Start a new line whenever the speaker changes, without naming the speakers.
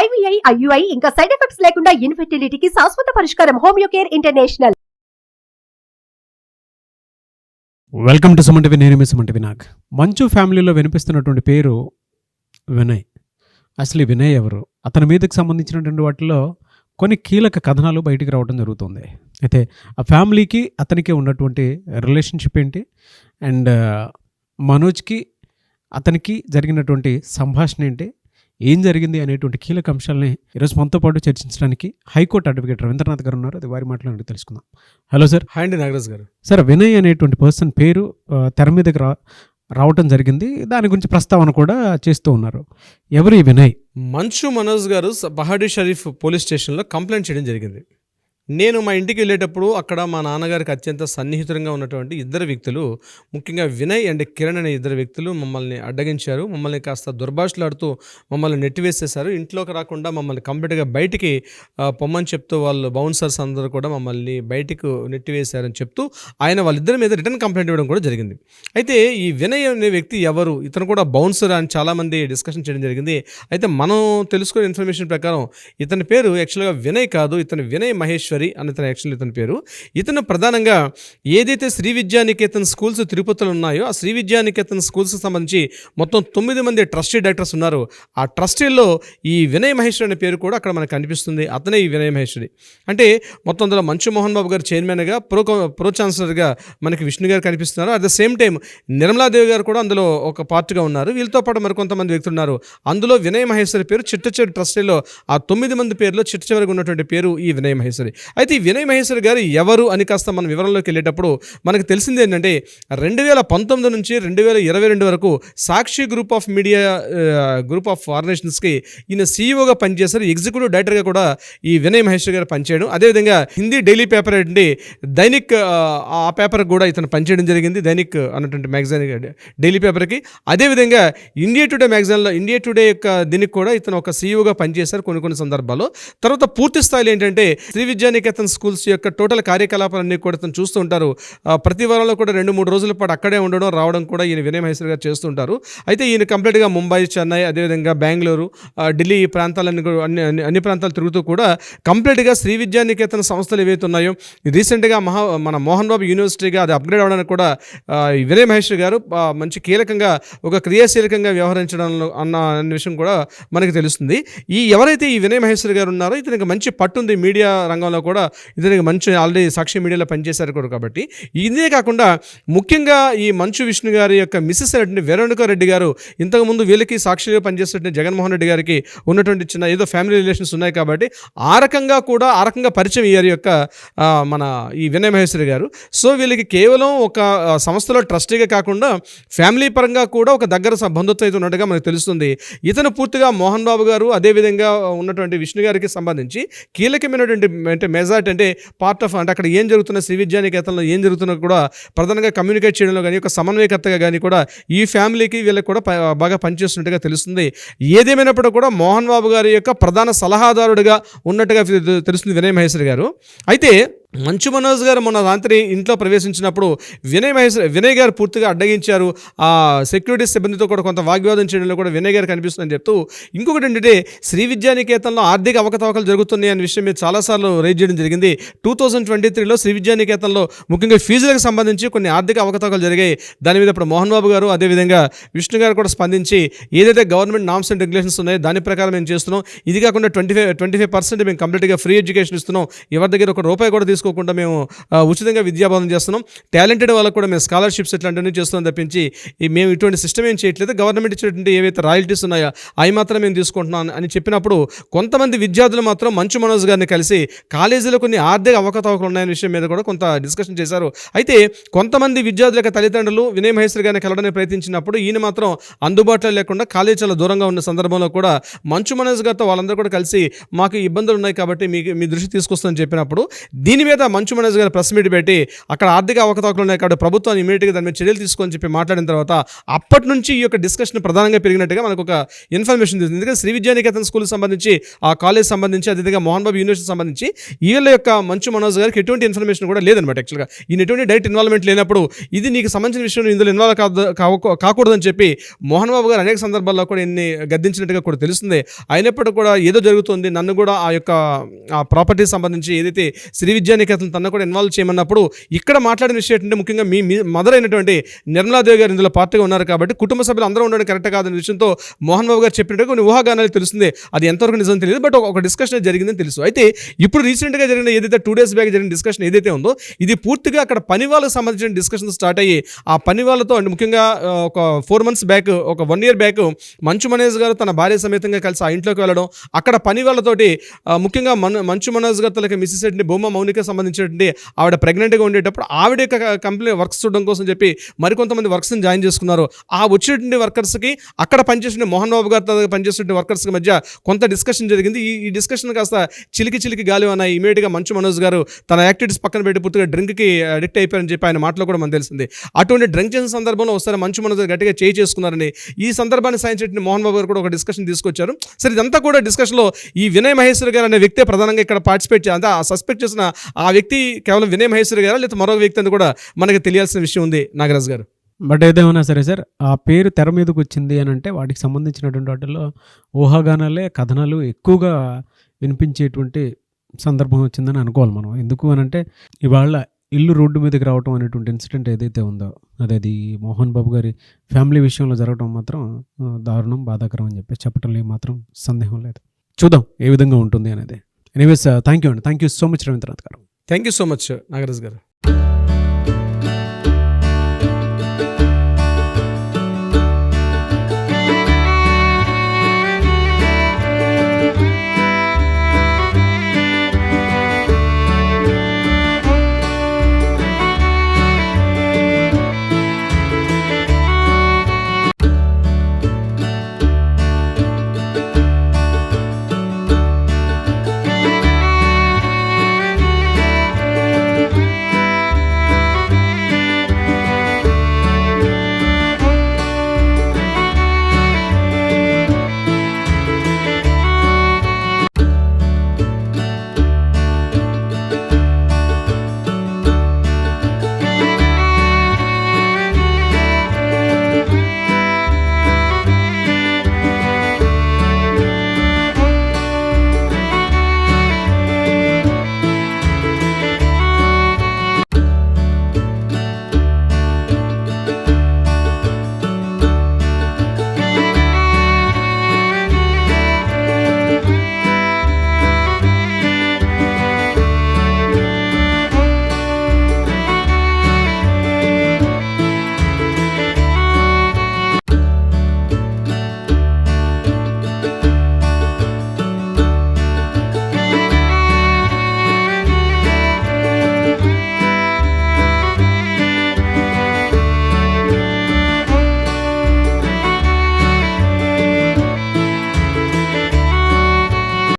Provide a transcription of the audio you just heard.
IVI, IUI ఇంకా side effects లేకుండా ఇన్ఫెర్టిలిటీకి శాశ్వత పరిష్కారం Homeocare international.
Welcome to Suman TV. నేను మీ సుమన్ టీవీ. నాకు మంచు ఫ్యామిలీలో వినిపిస్తున్నటువంటి పేరు వినయ్. అసలు ఈ వినయ్ ఎవరు? అతని మీదకి సంబంధించినటువంటి వాటిలో కొన్ని కీలక కథనాలు బయటికి రావడం జరుగుతుంది. అయితే ఆ ఫ్యామిలీకి అతనికి ఉన్నటువంటి రిలేషన్షిప్ ఏంటి, అండ్ మనోజ్కి అతనికి జరిగినటువంటి సంభాషణ ఏంటి, ఏం జరిగింది అనేటువంటి కీలక అంశాలని ఈరోజు మనతో పాటు చర్చించడానికి హైకోర్టు అడ్వకేట్ రవీంద్రనాథ్ గారు ఉన్నారు. అది వారి మాటలను తెలుసుకుందాం. Hello sir.
హాయ్ అండి నాగరాజ్ గారు.
సార్, వినయ్ అనేటువంటి పర్సన్ పేరు తెర మీదకి రావటం జరిగింది. దాని గురించి ప్రస్తావన కూడా చేస్తూ ఉన్నారు. ఎవరు ఈ వినయ్?
మంచు మనోజ్ గారు బహాడీ షరీఫ్ పోలీస్ స్టేషన్లో కంప్లైంట్ చేయడం జరిగింది. నేను మా ఇంటికి వెళ్ళేటప్పుడు అక్కడ మా నాన్నగారికి అత్యంత సన్నిహితంగా ఉన్నటువంటి ఇద్దరు వ్యక్తులు, ముఖ్యంగా వినయ్ అండ్ కిరణ్ అనే ఇద్దరు వ్యక్తులు మమ్మల్ని అడ్డగించారు. మమ్మల్ని కాస్త దుర్భాషలాడుతూ మమ్మల్ని నెట్టివేసేశారు. ఇంట్లోకి రాకుండా మమ్మల్ని కంప్లీట్గా బయటికి పొమ్మని చెప్తూ వాళ్ళు బౌన్సర్స్ అందరూ కూడా మమ్మల్ని బయటికి నెట్టివేశారని చెప్తూ ఆయన వాళ్ళిద్దరి మీద రిటర్న్ కంప్లైంట్ ఇవ్వడం కూడా జరిగింది. అయితే ఈ వినయ్ అనే వ్యక్తి ఎవరు? ఇతను కూడా బౌన్సర్ అని చాలామంది డిస్కషన్ చేయడం జరిగింది. అయితే మనం తెలుసుకునే ఇన్ఫర్మేషన్ ప్రకారం ఇతని పేరు యాక్చువల్గా వినయ్ కాదు, ఇతను వినయ్ మహేశ్వరి అని యాక్చువల్లీ ఇతని పేరు. ఇతను ప్రధానంగా ఏదైతే శ్రీ విద్యానికేతన్ స్కూల్స్ తిరుపతిలో ఉన్నాయో ఆ శ్రీ విద్యానికేతన్ స్కూల్స్కి సంబంధించి మొత్తం 9 మంది ట్రస్టీ డైరెక్టర్స్ ఉన్నారు. ఆ ట్రస్టీల్లో ఈ వినయ్ మహేశ్వరి అనే పేరు కూడా అక్కడ మనకు కనిపిస్తుంది. అతనే ఈ వినయ్ మహేశ్వరి. అంటే మొత్తం అందులో మంచు మోహన్ బాబు గారు చైర్మన్గా, ప్రో ఛాన్సలర్గా మనకి విష్ణు గారు కనిపిస్తున్నారు. At the same time Nirmala Devi గారు కూడా అందులో ఒక పార్ట్గా ఉన్నారు. వీళ్ళతో పాటు మరికొంతమంది వ్యక్తులు ఉన్నారు. అందులో వినయ్ మహేశ్వరి పేరు చిట్ట చివరి ట్రస్టీలో ఆ 9 మంది పేరులో చిట్ట చివరికి ఉన్నటువంటి పేరు ఈ వినయ్ మహేశ్వరి. అయితే ఈ వినయ్ మహేశ్వరి గారు ఎవరు అని కాస్త మనం వివరంలోకి వెళ్ళేటప్పుడు మనకు తెలిసింది ఏంటంటే 2019 నుంచి 2022 వరకు Sakshi group of media group of ఆర్గనైజేషన్స్కి ఈయన సీఈఓగా పనిచేశారు. ఎగ్జిక్యూటివ్ డైరెక్టర్గా కూడా ఈ వినయ్ మహేశ్వరి గారు పనిచేయడం. అదేవిధంగా హిందీ డైలీ పేపర్ ఏంటి దైనిక్, ఆ పేపర్ కూడా ఇతను పనిచేయడం జరిగింది. దైనిక్ అన్నటువంటి మ్యాగజైన్ డైలీ పేపర్కి. అదేవిధంగా ఇండియా టుడే మ్యాగజైన్లో ఇండియా టుడే యొక్క దీనికి కూడా ఇతను ఒక సీఈఓగా పనిచేశారు కొన్ని సందర్భాల్లో. తర్వాత పూర్తి స్థాయిలో ఏంటంటే శ్రీ విద్యానికేతన్ స్కూల్స్ యొక్క టోటల్ కార్యకలాపాలన్నీ కూడా ఇతను చూస్తూ ఉంటారు. ప్రతి వారంలో కూడా 2-3 రోజుల పాటు అక్కడే ఉండడం రావడం కూడా ఈయన వినయ్ మహేశ్వరి గారు చేస్తుంటారు. అయితే ఈయన కంప్లీట్గా ముంబై, చెన్నై, అదేవిధంగా బెంగళూరు, ఢిల్లీ ప్రాంతాలన్నీ అన్ని ప్రాంతాలు తిరుగుతూ కూడా కంప్లీట్గా శ్రీ విద్యానికేతన్ సంస్థలు ఏవైతే ఉన్నాయో రీసెంట్గా మన మోహన్ బాబు యూనివర్సిటీగా అది అప్గ్రేడ్ అవ్వడానికి కూడా వినయ్ మహేశ్వరి గారు మంచి కీలకంగా ఒక క్రియాశీలకంగా వ్యవహరించడంలో అన్న విషయం కూడా మనకు తెలుస్తుంది. ఎవరైతే ఈ వినయ్ మహేశ్వరి గారు ఉన్నారో ఇతనికి మంచి పట్టుంది మీడియా రంగంలో కూడా. ఇతనికి మంచి ఆల్రెడీ సాక్షి మీడియాలో పనిచేశారు కూడా. కాబట్టి ఇదే కాకుండా ముఖ్యంగా ఈ మంచు విష్ణు గారి యొక్క మిస్సెస్ రెడ్డి వెరోనికా రెడ్డి గారు ఇంతకుముందు వీళ్ళకి సాక్షిలో పనిచేస్తున్న జగన్మోహన్ రెడ్డి గారికి ఉన్నటువంటి చిన్న ఏదో ఫ్యామిలీ రిలేషన్స్ ఉన్నాయి. కాబట్టి ఆ రకంగా పరిచయం అయ్యారు యొక్క మన ఈ వినయ్ మహేశ్వరి గారు. సో వీళ్ళకి కేవలం ఒక సంస్థలో ట్రస్టీగా కాకుండా ఫ్యామిలీ పరంగా కూడా ఒక దగ్గర బంధుత్వం అయితే ఉన్నట్టుగా మనకు తెలుస్తుంది. ఇతను పూర్తిగా మోహన్ బాబు గారు అదేవిధంగా ఉన్నటువంటి విష్ణు గారికి సంబంధించి కీలకమైనటువంటి అంటే మెజారిటీ అంటే పార్ట్ ఆఫ్ అంటే అక్కడ ఏం జరుగుతున్న శ్రీ విద్యానికేతన్లో ఏం జరుగుతున్నా కూడా ప్రధానంగా కమ్యూనికేట్ చేయడంలో కానీ ఒక సమన్వయకర్తగా కానీ కూడా ఈ ఫ్యామిలీకి వీళ్ళకి కూడా బాగా పనిచేస్తున్నట్టుగా తెలుస్తుంది. ఏదేమైనప్పుడు కూడా మోహన్ బాబు గారి యొక్క ప్రధాన సలహాదారుడిగా ఉన్నట్టుగా తెలుస్తుంది వినయ్ మహేశ్వరి గారు. అయితే మంచు మనోజ్ గారు మొన్న రాత్రి ఇంట్లో ప్రవేశించినప్పుడు వినయ్ గారు పూర్తిగా అడ్డగించారు. ఆ సెక్యూరిటీ సిబ్బందితో కూడా కొంత వాగ్వాదం చేయడంలో కూడా వినయ్ గారు కనిపిస్తుందని చెప్తూ, ఇంకొకటి ఏంటంటే శ్రీ విద్యానికేతన్లో ఆర్థిక అవకతవకలు జరుగుతున్నాయి అనే విషయం మీద చాలాసార్లు రైజ్ చేయడం జరిగింది. 2023లో శ్రీ విద్యానికేతన్లో ముఖ్యంగా ఫీజులకు సంబంధించి కొన్ని ఆర్థిక అవకతవకలు జరిగాయి. దాని మీద ఇప్పుడు మోహన్ బాబు గారు అదేవిధంగా విష్ణు గారు కూడా స్పందించి ఏదైతే గవర్నమెంట్ నామ్స్ అండ్ రెగ్యులేషన్స్ ఉన్నాయో దాని ప్రకారం మేము చేస్తున్నాం. ఇది కాకుండా 25% మేము కంప్లీట్గా ఫ్రీ ఎడ్యుకేషన్ ఇస్తున్నాం. ఎవరి దగ్గర ఒక రూపాయి కూడా తీసుకోకుండా మేము ఉచితంగా విద్యాబోధన చేస్తున్నాం. టాలెంటెడ్ వాళ్ళకు కూడా మేము స్కాలర్షిప్స్ ఇట్లాంటివన్నీ చేస్తున్నాం తప్పించి మేము ఇటువంటి సిస్టమ్ ఏం చేయట్లేదు. గవర్నమెంట్ ఇచ్చినటువంటి ఏవైతే రాయల్టీస్ ఉన్నాయో అవి మాత్రం మేము తీసుకుంటున్నాం అని చెప్పినప్పుడు కొంతమంది విద్యార్థులు మాత్రం మంచు మనోజ్ గారిని కలిసి కాలేజీలో కొన్ని ఆర్థిక అవకతవకలు ఉన్నాయనే విషయం మీద కూడా కొంత డిస్కషన్ చేశారు. అయితే కొంతమంది విద్యార్థుల యొక్క తల్లిదండ్రులు వినయ్ మహేశ్వరి గారిని కలవడానికి ప్రయత్నించినప్పుడు ఈయన మాత్రం అందుబాటులో లేకుండా కాలేజీ చాలా దూరంగా ఉన్న సందర్భంలో కూడా మంచు మనోజ్ గారితో వాళ్ళందరూ కూడా కలిసి మాకు ఇబ్బందులు ఉన్నాయి కాబట్టి మీ దృష్టి తీసుకొస్తామని చెప్పినప్పుడు దీని మీద మీద మంచు మనోజ్ గారు ప్రెస్ మీట్ పెట్టి అక్కడ ఆర్థిక అవకతవకలు ఉన్నాయి కాబట్టి ప్రభుత్వం ఇమీడియట్గా దాని మీద చర్యలు తీసుకొని చెప్పి మాట్లాడిన తర్వాత అప్పటి నుంచి ఈ యొక్క డిస్కషన్ ప్రధానంగా పెరిగినట్టుగా మనకు ఒక ఇన్ఫర్మేషన్ తెలిసింది. ఎందుకంటే శ్రీ విద్యానికేతన్ స్కూల్కి సంబంధించి ఆ కాలేజ్ సంబంధించి అదేవిధంగా మోహన్ బాబు యూనివర్సిటీ సంబంధించి వీళ్ళ యొక్క మంచు మనోజ్ గారికి ఎటువంటి ఇన్ఫర్మేషన్ కూడా లేదనమాట. యాక్చువల్గా ఈయన ఎటువంటి డైరెక్ట్ ఇన్వాల్వ్మెంట్ లేనప్పుడు ఇది నీకు సంబంధించిన విషయం ఇందులో ఇన్వాల్వ్ కాకూడదని చెప్పి మోహన్ బాబు గారు అనేక సందర్భాల్లో కూడా ఇన్ని గద్దించినట్టుగా కూడా తెలుస్తుంది. అయినప్పటికీ కూడా ఏదో జరుగుతుంది, నన్ను కూడా ఆ యొక్క ఆ ప్రాపర్టీ సంబంధించి ఏదైతే శ్రీ విద్యానికేతన్ తనను కూడా ఇన్వాల్వ్ చేయమన్నప్పుడు ఇక్కడ మాట్లాడిన విషయం ఏంటంటే ముఖ్యంగా మీ మదర్ అయినటువంటి నిర్మలాదేవి గారు ఇందులో పార్టీగా ఉన్నారు కాబట్టి కుటుంబ సభ్యులు అందరూ ఉండడం కరెక్ట్ కాదనే విషయంతో మోహన్ బాబు గారు చెప్పినట్టు కొన్ని ఊహాగానాలు తెలుస్తుంది. అది ఎంతవరకు నిజం తెలియదు, బట్ ఒక డిస్కషన్ జరిగిందని తెలుసు. అయితే ఇప్పుడు రీసెంట్గా జరిగిన ఏదైతే 2 days బ్యాక్ జరిగిన డిస్కషన్ ఏదైతే ఉందో ఇది పూర్తిగా అక్కడ పని వాళ్ళకి సంబంధించిన డిస్కషన్ స్టార్ట్ అయ్యి ఆ పని వాళ్ళతో అంటే ముఖ్యంగా ఒక 4 months బ్యాక్, ఒక 1 year బ్యాక్ మంచు మనోజ్ గారు తన భార్య సమేతంగా కలిసి ఆ ఇంట్లోకి వెళ్ళడం, అక్కడ పని వాళ్ళతోటి ముఖ్యంగా మంచు మనోజ్ గారు తనకి మిస్సెస్ ఏంటి బొమ్మ మౌనిక సంబంధించినటువంటి ఆవిడ ప్రెగ్నెంట్గా ఉండేటప్పుడు ఆవిడ యొక్క కంపెనీ వర్క్స్ చూడడం కోసం చెప్పి మరికొంతమంది వర్క్స్ని జాయిన్ చేసుకున్నారు. ఆ వచ్చినటువంటి వర్కర్స్కి అక్కడ పనిచేసిన మోహన్ బాబు గారు పనిచేసిన వర్కర్స్కి మధ్య కొంత డిస్కషన్ జరిగింది. ఈ డిస్కషన్ కాస్త చిలికి గాలి అన్న ఇమీడియట్గా మంచు మనోజ్ గారు తన యాక్టివిటీస్ పక్కన పెట్టి పూర్తిగా డ్రింక్కి అడిక్ట్ అయిపోయారని చెప్పి ఆయన మాటలో కూడా మనకు తెలిసింది. అటువంటి డ్రింక్ చేసిన సందర్భంలో ఒకసారి మంచు మనోజ్ గారు గట్టిగా చేసుకున్నారని ఈ సందర్భాన్ని సాయించిన మోహన్ బాబు గారు కూడా ఒక డిస్కషన్ తీసుకొచ్చారు. సరే ఇదంతా కూడా డిస్కషన్లో ఈ వినయ్ మహేశ్వరి గారు అనే వ్యక్తి ప్రధానంగా ఇక్కడ పార్టిసిపేట్ చేయాలి. ఆ సస్పెక్ట్ చేసిన ఆ వ్యక్తి కేవలం వినయ్ మహేశ్వరి గారా లేదా మరొక వ్యక్తి అని కూడా మనకి తెలియాల్సిన విషయం ఉంది నాగరాజ్ గారు.
బట్ ఏదేమన్నా సరే సార్, ఆ పేరు తెర మీదకి వచ్చింది అని అంటే వాటికి సంబంధించినటువంటి వాటిల్లో ఊహాగానాలే కథనాలు ఎక్కువగా వినిపించేటువంటి సందర్భం వచ్చిందని అనుకోవాలి మనం. ఎందుకు అని అంటే ఇవాళ ఇల్లు రోడ్డు మీదకి రావటం అనేటువంటి ఇన్సిడెంట్ ఏదైతే ఉందో అది మోహన్ బాబు గారి ఫ్యామిలీ విషయంలో జరగడం మాత్రం దారుణం, బాధాకరం అని చెప్పి చెప్పడంలో మాత్రం సందేహం లేదు. చూద్దాం ఏ విధంగా ఉంటుంది అనేది. ఎనీవేస్ థ్యాంక్ యూ అండి. Thank you so much Ravindranath గారు.
Thank you so much Nagaraj గారు.